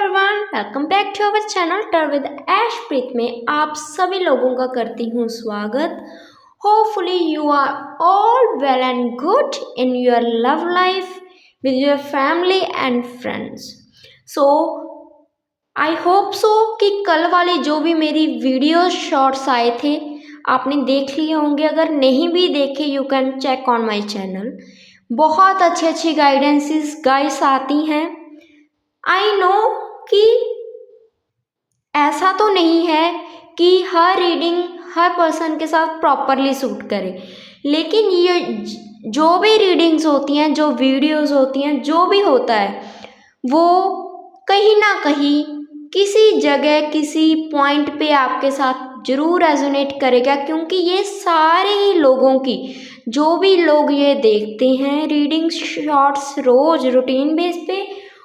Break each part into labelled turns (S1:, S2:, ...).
S1: Everyone, welcome back to our channel टर with Aishpreet में आप सभी लोगों का करती हूँ स्वागत। Hopefully you are all well and good in your love life with your family and friends. So I hope so कि कल वाले जो भी मेरी वीडियो शॉर्ट्स आए थे आपने देख लिए होंगे। अगर नहीं भी देखे you can check on my channel. बहुत अच्छी अच्छी गाइडेंसेस गाइस आती हैं। आई नो कि ऐसा तो नहीं है कि हर रीडिंग हर पर्सन के साथ प्रॉपरली सूट करे, लेकिन ये जो भी रीडिंग्स होती हैं, जो वीडियोस होती हैं, जो भी होता है वो कहीं ना कहीं किसी जगह किसी पॉइंट पे आपके साथ ज़रूर रेजोनेट करेगा, क्योंकि ये सारे ही लोगों की, जो भी लोग ये देखते हैं रीडिंग शॉर्ट्स रोज़ रूटीन बेस पे,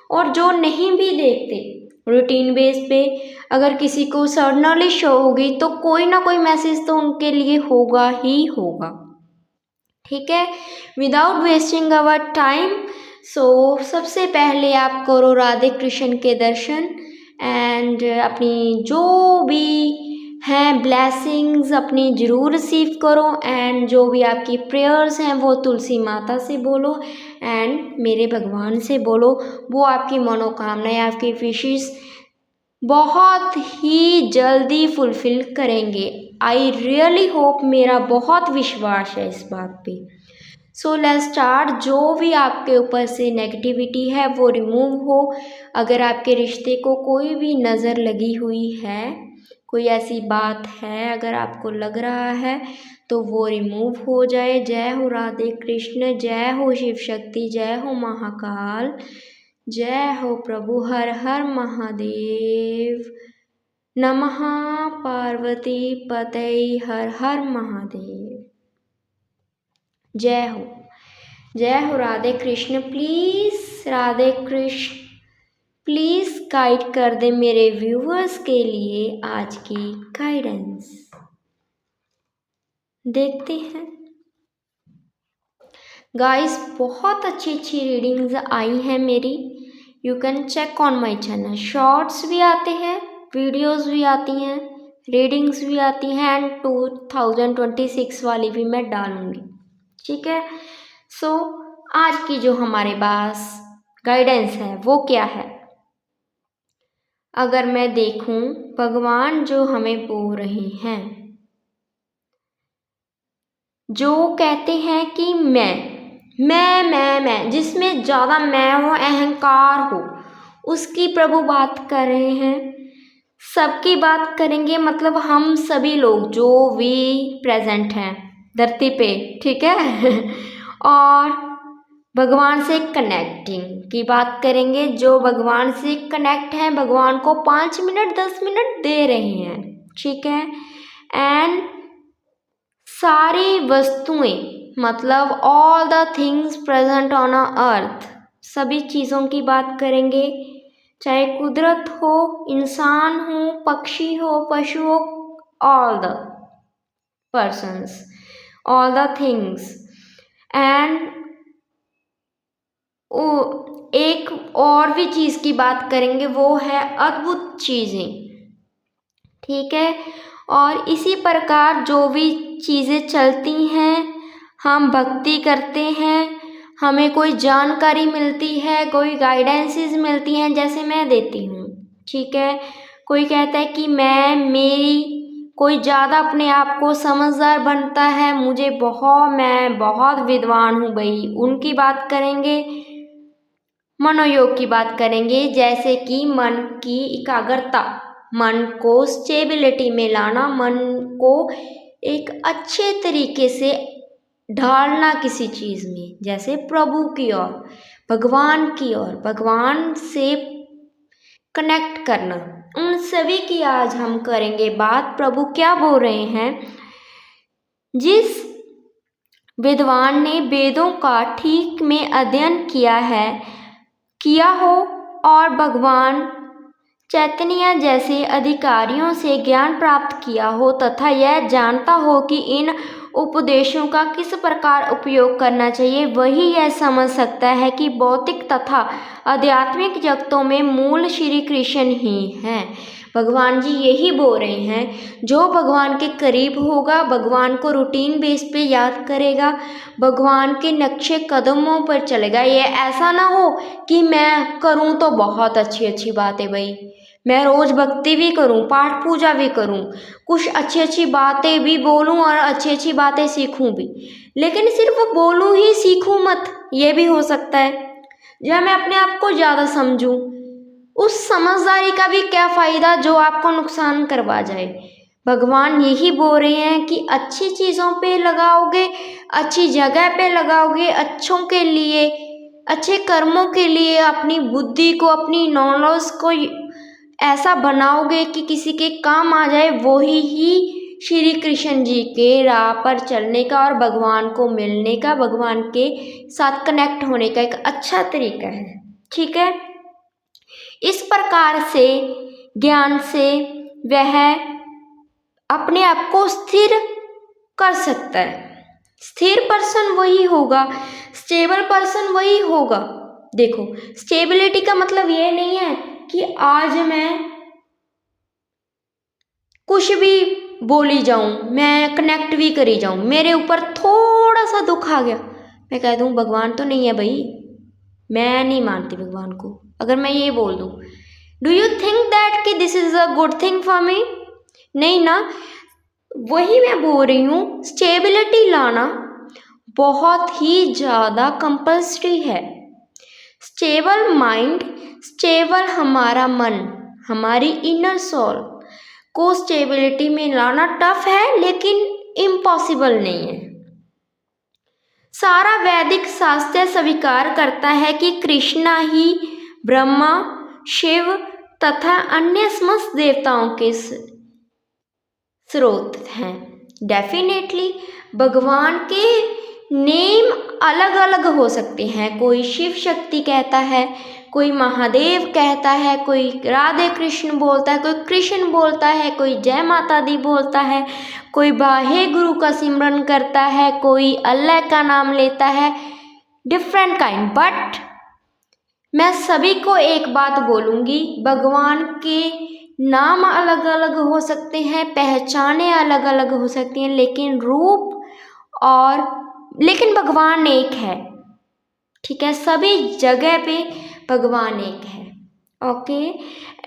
S1: और जो नहीं भी देखते रूटीन बेस पे, अगर किसी को सडनली शो होगी तो कोई ना कोई मैसेज तो उनके लिए होगा ही होगा। ठीक है, विदाउट वेस्टिंग आवर टाइम, सो सबसे पहले आप करो राधे कृष्ण के दर्शन एंड अपनी जो भी हैं ब्लेसिंग्स अपनी ज़रूर रिसीव करो, एंड जो भी आपकी प्रेयर्स हैं वो तुलसी माता से बोलो एंड मेरे भगवान से बोलो। वो आपकी मनोकामनाएं, आपकी विशेस बहुत ही जल्दी फुलफिल करेंगे। आई रियली होप, मेरा बहुत विश्वास है इस बात पे। So let's start. जो भी आपके ऊपर से नेगेटिविटी है वो रिमूव हो। अगर आपके रिश्ते को कोई भी नज़र लगी हुई है, कोई ऐसी बात है अगर आपको लग रहा है तो वो रिमूव हो जाए। जय हो राधे कृष्ण, जय हो शिव शक्ति, जय हो महाकाल, जय हो प्रभु हर हर महादेव, नमः पार्वती पतये हर हर महादेव। जय हो Radhe Krishna. Please Radhe Krishna please guide कर दे मेरे व्यूअर्स के लिए आज की गाइडेंस। देखते हैं गाइस, बहुत अच्छी अच्छी रीडिंग्स आई हैं मेरी। You can check on my channel. Shorts भी आते हैं, वीडियोस भी आती हैं, रीडिंग्स भी आती हैं एंड 2026 वाली भी मैं डालूँगी। ठीक है, सो आज की जो हमारे पास गाइडेंस है वो क्या है। अगर मैं देखूं भगवान जो हमें बोल रहे हैं, जो कहते हैं कि मैं जिसमें ज़्यादा मैं हो, अहंकार हो, उसकी प्रभु बात कर रहे हैं। सबकी बात करेंगे, मतलब हम सभी लोग जो भी प्रेजेंट हैं धरती पे, ठीक है और भगवान से कनेक्टिंग की बात करेंगे। जो भगवान से कनेक्ट हैं, भगवान को 5 मिनट 10 मिनट दे रहे हैं, ठीक है। एंड सारी वस्तुएं, मतलब all the things present on a earth, सभी चीज़ों की बात करेंगे, चाहे कुदरत हो, इंसान हो, पक्षी हो, पशु हो, all the persons, all the things. And एक और भी चीज़ की बात करेंगे, वो है अद्भुत चीज़ें, ठीक है। और इसी प्रकार जो भी चीज़ें चलती हैं, हम भक्ति करते हैं, हमें कोई जानकारी मिलती है, कोई गाइडेंसेस मिलती हैं, जैसे मैं देती हूँ, ठीक है। कोई कहता है कि कोई ज़्यादा अपने आप को समझदार बनता है, मैं बहुत विद्वान हूँ भाई, उनकी बात करेंगे। मनोयोग की बात करेंगे, जैसे कि मन की एकाग्रता, मन को स्टेबिलिटी में लाना, मन को एक अच्छे तरीके से ढालना किसी चीज़ में, जैसे प्रभु की ओर, भगवान की ओर, भगवान से कनेक्ट करना। उन सभी की आज हम करेंगे बात। प्रभु क्या बोल रहे हैं, जिस विद्वान ने वेदों का ठीक में अध्ययन किया हो और भगवान चैतन्य जैसे अधिकारियों से ज्ञान प्राप्त किया हो, तथा यह जानता हो कि इन उपदेशों का किस प्रकार उपयोग करना चाहिए, वही यह समझ सकता है कि भौतिक तथा आध्यात्मिक जगतों में मूल श्री कृष्ण ही हैं। भगवान जी यही बोल रहे हैं, जो भगवान के करीब होगा, भगवान को रूटीन बेस पे याद करेगा, भगवान के नक्शे कदमों पर चलेगा। ये ऐसा ना हो कि मैं करूँ तो बहुत अच्छी अच्छी बात है भाई, मैं रोज़ भक्ति भी करूँ, पाठ पूजा भी करूँ, कुछ अच्छी अच्छी बातें भी बोलूँ और अच्छी अच्छी बातें सीखूँ भी, लेकिन सिर्फ बोलूँ ही सीखूँ मत, ये भी हो सकता है। या मैं अपने आप को ज़्यादा समझूँ, उस समझदारी का भी क्या फ़ायदा जो आपको नुकसान करवा जाए। भगवान यही बोल रहे हैं कि अच्छी चीज़ों पे लगाओगे, अच्छी जगह पे लगाओगे, अच्छों के लिए, अच्छे कर्मों के लिए अपनी बुद्धि को, अपनी नॉलेज को ऐसा बनाओगे कि किसी के काम आ जाए, वही ही श्री कृष्ण जी के राह पर चलने का और भगवान को मिलने का, भगवान के साथ कनेक्ट होने का एक अच्छा तरीका है। ठीक है, इस प्रकार से ज्ञान से वह अपने आप को स्थिर कर सकता है। स्थिर पर्सन वही होगा, स्टेबल पर्सन वही होगा। देखो, स्टेबिलिटी का मतलब ये नहीं है कि आज मैं कुछ भी बोली जाऊं, मैं कनेक्ट भी करी जाऊं, मेरे ऊपर थोड़ा सा दुख आ गया, मैं कह दूं भगवान तो नहीं है भाई, मैं नहीं मानती भगवान को। अगर मैं ये बोल दूं, डू यू थिंक दैट कि this is a good thing for me? नहीं ना। वही मैं बोल रही हूँ, स्टेबिलिटी लाना बहुत ही ज़्यादा कंपल्सरी है। स्टेबल माइंड, स्टेबल हमारा मन, हमारी इनर सोल को स्टेबिलिटी में लाना टफ है, लेकिन इम्पॉसिबल नहीं है। सारा वैदिक शास्त्र स्वीकार करता है कि कृष्णा ही ब्रह्मा, शिव तथा अन्य समस्त देवताओं के स्रोत हैं। डेफिनेटली भगवान के नेम अलग अलग हो सकते हैं, कोई शिव शक्ति कहता है, कोई महादेव कहता है, कोई राधे कृष्ण बोलता है, कोई कृष्ण बोलता है, कोई जय माता दी बोलता है, कोई वाहे गुरु का सिमरन करता है, कोई अल्लाह का नाम लेता है, डिफरेंट काइंड। बट मैं सभी को एक बात बोलूँगी, भगवान के नाम अलग अलग हो सकते हैं, पहचानें अलग अलग हो सकती हैं, लेकिन रूप और लेकिन भगवान एक है। ठीक है, सभी जगह पे भगवान एक है। ओके,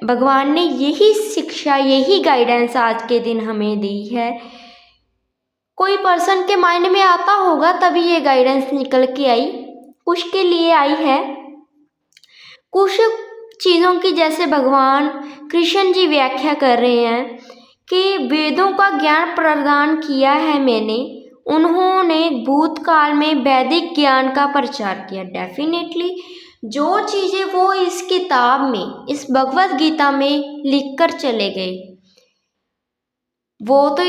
S1: भगवान ने यही शिक्षा, यही गाइडेंस आज के दिन हमें दी है। कोई पर्सन के माइंड में आता होगा तभी ये गाइडेंस निकल के आई, कुछ के लिए आई है, कुछ चीज़ों की, जैसे भगवान कृष्ण जी व्याख्या कर रहे हैं कि वेदों का ज्ञान प्रदान किया है मैंने, उन्होंने भूतकाल में वैदिक ज्ञान का प्रचार किया। डेफिनेटली जो चीज़ें वो इस किताब में, इस भगवत गीता में लिख कर चले गए, वो तो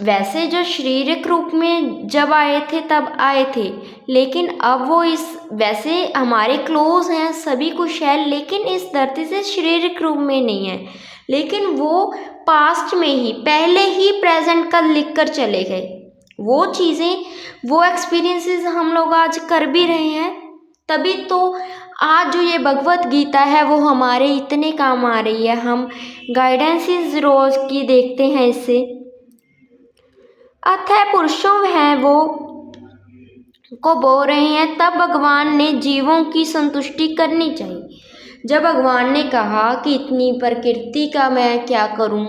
S1: वैसे जो शारीरिक रूप में जब आए थे तब आए थे, लेकिन अब वो इस वैसे हमारे क्लोज हैं, सभी कुछ है, लेकिन इस धरती से शारीरिक रूप में नहीं है, लेकिन वो पास्ट में ही, पहले ही प्रेजेंट का लिख कर चले गए। वो चीज़ें, वो एक्सपीरियंसेस हम लोग आज कर भी रहे हैं, तभी तो आज जो ये भगवत गीता है वो हमारे इतने काम आ रही है। हम गाइडेंसेस रोज़ की देखते हैं इससे। अतः पुरुषों हैं वो को बोल रहे हैं, तब भगवान ने जीवों की संतुष्टि करनी चाहिए। जब भगवान ने कहा कि इतनी प्रकृति का मैं क्या करूं,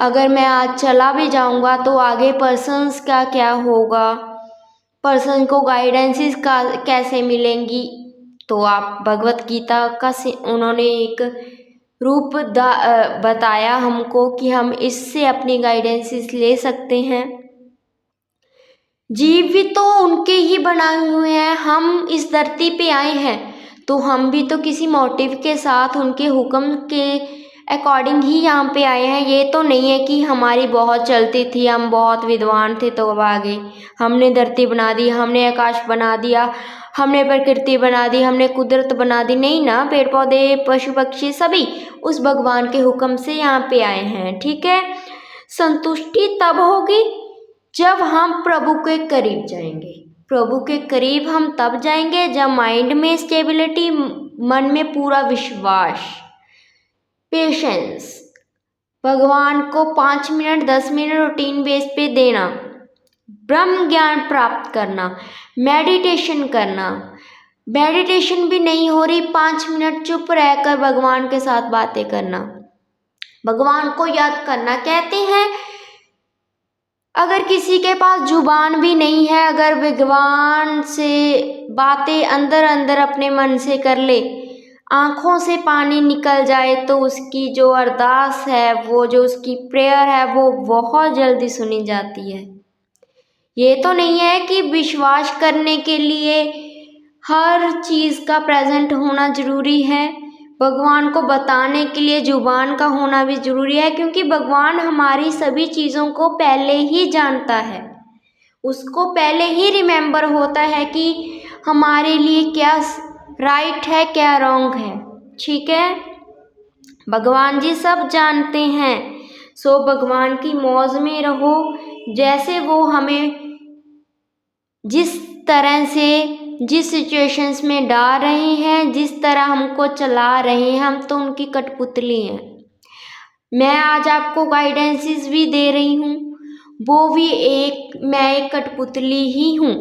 S1: अगर मैं आज चला भी जाऊंगा तो आगे पर्सन्स का क्या होगा, पर्सन को गाइडेंसेस का कैसे मिलेंगी। तो आप भगवत गीता का उन्होंने एक रूप बताया हमको कि हम इससे अपनी गाइडेंसेस ले सकते हैं। जीव भी तो उनके ही बनाए हुए हैं, हम इस धरती पे आए हैं तो हम भी तो किसी मोटिव के साथ, उनके हुक्म के अकॉर्डिंग ही यहाँ पे आए हैं। ये तो नहीं है कि हमारी बहुत चलती थी, हम बहुत विद्वान थे तो अब आ गए, हमने धरती बना दी, हमने आकाश बना दिया, हमने प्रकृति बना दी, हमने कुदरत बना दी। नहीं ना, पेड़ पौधे, पशु पक्षी सभी उस भगवान के हुक्म से यहाँ पे आए हैं। ठीक है, संतुष्टि तब होगी जब हम प्रभु के करीब जाएंगे। प्रभु के करीब हम तब जाएंगे जब माइंड में स्टेबिलिटी, मन में पूरा विश्वास, पेशेंस, भगवान को 5 मिनट 10 मिनट रूटीन बेस पे देना, ब्रह्म ज्ञान प्राप्त करना, मेडिटेशन करना। मेडिटेशन भी नहीं हो रही, 5 मिनट चुप रहकर भगवान के साथ बातें करना, भगवान को याद करना। कहते हैं अगर किसी के पास जुबान भी नहीं है, अगर भगवान से बातें अंदर अंदर अपने मन से कर ले, आँखों से पानी निकल जाए, तो उसकी जो अरदास है, वो जो उसकी प्रेयर है, वो बहुत जल्दी सुनी जाती है। ये तो नहीं है कि विश्वास करने के लिए हर चीज़ का प्रेजेंट होना ज़रूरी है, भगवान को बताने के लिए जुबान का होना भी ज़रूरी है, क्योंकि भगवान हमारी सभी चीज़ों को पहले ही जानता है। उसको पहले ही रिमेम्बर होता है कि हमारे लिए क्या राइट है, क्या रॉन्ग है। ठीक है, भगवान जी सब जानते हैं। सो भगवान की मौज में रहो। जैसे वो हमें जिस तरह से जिस सिचुएशंस में डाल रहे हैं, जिस तरह हमको चला रहे हैं, हम तो उनकी कठपुतली हैं। मैं आज आपको गाइडेंसेस भी दे रही हूँ, वो भी मैं एक कठपुतली ही हूँ।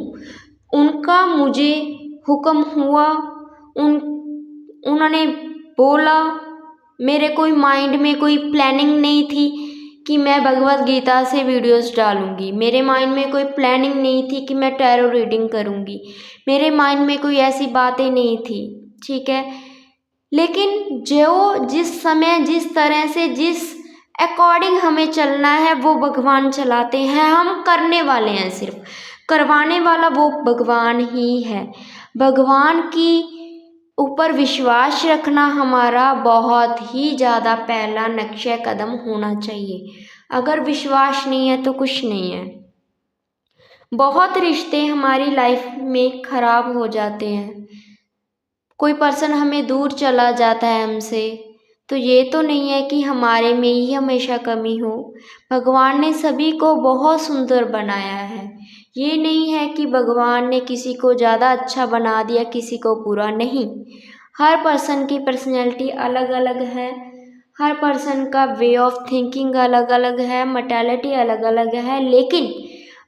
S1: उनका मुझे हुक्म हुआ, उन्होंने बोला, मेरे कोई माइंड में कोई प्लानिंग नहीं थी कि मैं भगवत गीता से वीडियोस डालूंगी, मेरे माइंड में कोई प्लानिंग नहीं थी कि मैं टैरो रीडिंग करूंगी, मेरे माइंड में कोई ऐसी बातें नहीं थी। ठीक है, लेकिन जो जिस समय जिस तरह से जिस अकॉर्डिंग हमें चलना है, वो भगवान चलाते हैं। हम करने वाले हैं, सिर्फ करवाने वाला वो भगवान ही है। भगवान की ऊपर विश्वास रखना हमारा बहुत ही ज़्यादा पहला नक्शे कदम होना चाहिए। अगर विश्वास नहीं है तो कुछ नहीं है। बहुत रिश्ते हमारी लाइफ में ख़राब हो जाते हैं, कोई पर्सन हमें दूर चला जाता है हमसे, तो ये तो नहीं है कि हमारे में ही हमेशा कमी हो। भगवान ने सभी को बहुत सुंदर बनाया है। ये नहीं है कि भगवान ने किसी को ज़्यादा अच्छा बना दिया, किसी को बुरा नहीं। हर पर्सन की पर्सनैलिटी अलग अलग है, हर पर्सन का वे ऑफ थिंकिंग अलग अलग है, मेंटालिटी अलग अलग है, लेकिन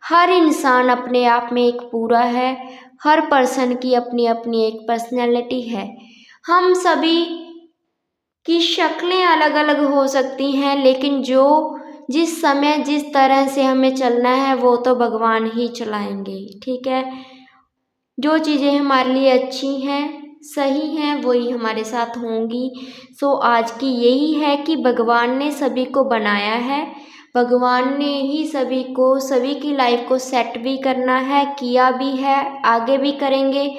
S1: हर इंसान अपने आप में एक पूरा है। हर पर्सन की अपनी अपनी एक पर्सनैलिटी है। हम सभी की शक्लें अलग अलग हो सकती हैं, लेकिन जो जिस समय जिस तरह से हमें चलना है, वो तो भगवान ही चलाएंगे। ठीक है, जो चीज़ें हमारे लिए अच्छी हैं, सही हैं, वही हमारे साथ होंगी। सो आज की यही है कि भगवान ने सभी को बनाया है, भगवान ने ही सभी को, सभी की लाइफ को सेट भी करना है, किया भी है, आगे भी करेंगे।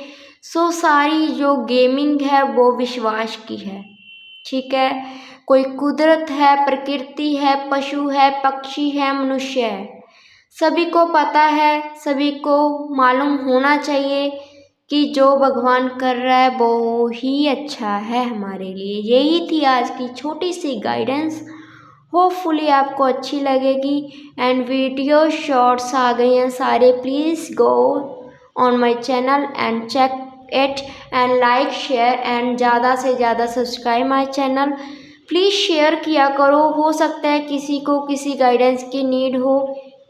S1: सो सारी जो गेमिंग है वो विश्वास की है। ठीक है, कोई कुदरत है, प्रकृति है, पशु है, पक्षी है, मनुष्य है, सभी को पता है, सभी को मालूम होना चाहिए कि जो भगवान कर रहा है वो ही अच्छा है हमारे लिए। यही थी आज की छोटी सी गाइडेंस। होपफुली आपको अच्छी लगेगी। एंड वीडियो शॉर्ट्स आ गए हैं सारे, please go on my channel and check it and like share and ज़्यादा से ज़्यादा subscribe my channel. Please share किया करो, हो सकता है किसी को किसी गाइडेंस की नीड हो,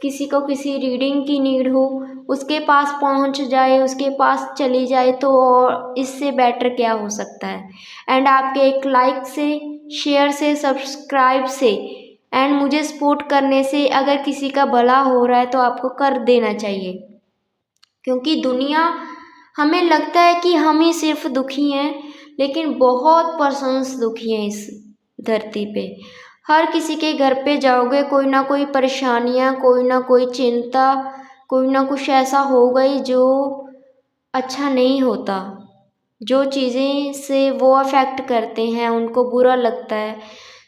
S1: किसी को किसी रीडिंग की नीड हो, उसके पास पहुंच जाए, उसके पास चली जाए, तो और इससे बेटर क्या हो सकता है। एंड आपके एक लाइक से, शेयर से, सब्सक्राइब से एंड मुझे सपोर्ट करने से अगर किसी का भला हो रहा है तो आपको कर देना चाहिए, क्योंकि दुनिया, हमें लगता है कि हम ही सिर्फ दुखी हैं, लेकिन बहुत पर्सन्स दुखी हैं इस धरती पे। हर किसी के घर पे जाओगे, कोई ना कोई परेशानियाँ, कोई ना कोई चिंता, कोई ना कुछ ऐसा हो गई जो अच्छा नहीं होता। जो चीज़ें से वो अफेक्ट करते हैं, उनको बुरा लगता है।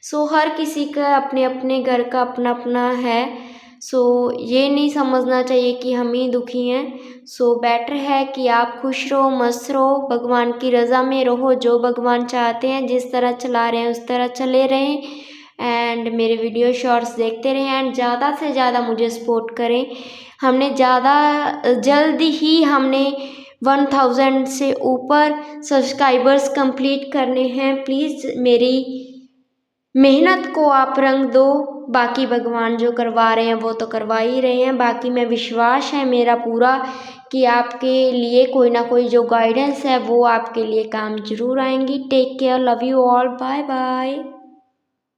S1: सो हर किसी का अपने अपने घर का अपना अपना है। सो ये नहीं समझना चाहिए कि हम ही दुखी हैं। सो बेटर है कि आप खुश रहो, मस्त रहो, भगवान की रज़ा में रहो, जो भगवान चाहते हैं, जिस तरह चला रहे हैं उस तरह चले रहें। एंड मेरे वीडियो शॉर्ट्स देखते रहें एंड ज़्यादा से ज़्यादा मुझे सपोर्ट करें। हमने जल्द ही हमने 1000 से ऊपर सब्सक्राइबर्स कंप्लीट करने हैं। प्लीज़ मेरी मेहनत को आप रंग दो। बाकी भगवान जो करवा रहे हैं वो तो करवा ही रहे हैं, बाकी मैं विश्वास है मेरा पूरा कि आपके लिए कोई ना कोई जो गाइडेंस है वो आपके लिए काम ज़रूर आएंगी। Take care, love you all, bye bye.